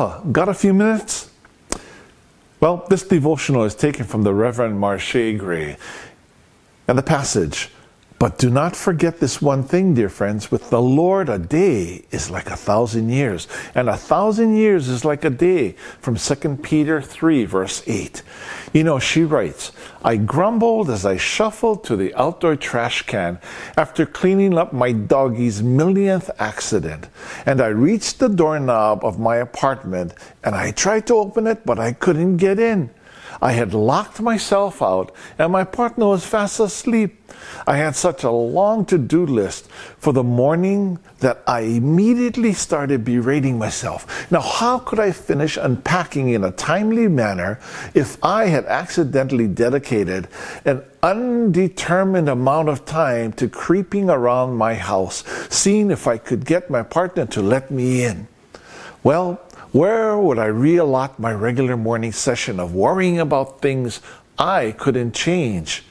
Aloha. Got a few minutes? Well, this devotional is taken from the Reverend Marche Gray. And the passage, "But do not forget this one thing, dear friends, with the Lord a day is like 1,000 years, and 1,000 years is like a day," from 2 Peter 3, verse 8. You know, she writes, "I grumbled as I shuffled to the outdoor trash can after cleaning up my doggie's millionth accident, and I reached the doorknob of my apartment, and I tried to open it, but I couldn't get in. I had locked myself out, and my partner was fast asleep. I had such a long to-do list for the morning that I immediately started berating myself. Now, how could I finish unpacking in a timely manner if I had accidentally dedicated an undetermined amount of time to creeping around my house, seeing if I could get my partner to let me in? Well, where would I reallot my regular morning session of worrying about things I couldn't change?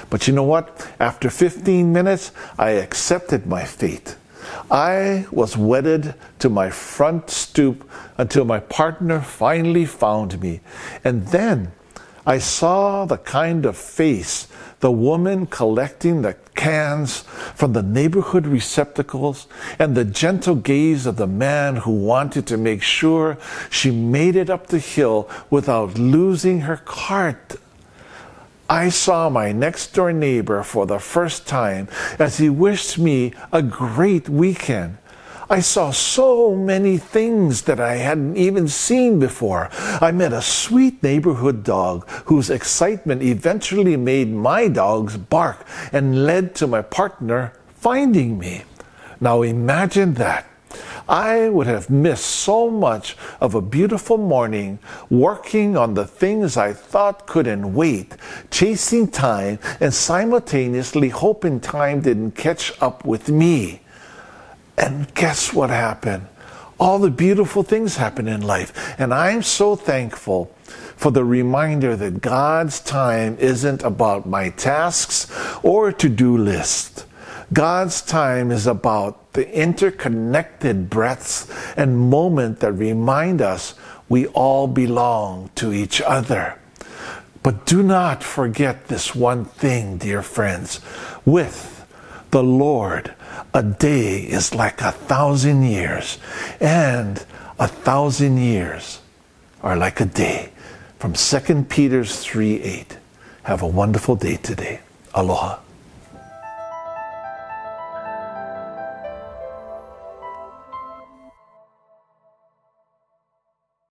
But you know what? After 15 minutes, I accepted my fate. I was wedded to my front stoop until my partner finally found me. And then I saw the kind of face the woman collecting the cans from the neighborhood receptacles, and the gentle gaze of the man who wanted to make sure she made it up the hill without losing her cart. I saw my next-door neighbor for the first time as he wished me a great weekend. I saw so many things that I hadn't even seen before. I met a sweet neighborhood dog whose excitement eventually made my dogs bark and led to my partner finding me. Now imagine that. I would have missed so much of a beautiful morning working on the things I thought couldn't wait, chasing time and simultaneously hoping time didn't catch up with me. And guess what happened? All the beautiful things happen in life. And I'm so thankful for the reminder that God's time isn't about my tasks or to-do list. God's time is about the interconnected breaths and moments that remind us we all belong to each other. But do not forget this one thing, dear friends. With the Lord, a day is like 1,000 years, and 1,000 years are like a day. From 2 Peter 3:8. Have a wonderful day today. Aloha.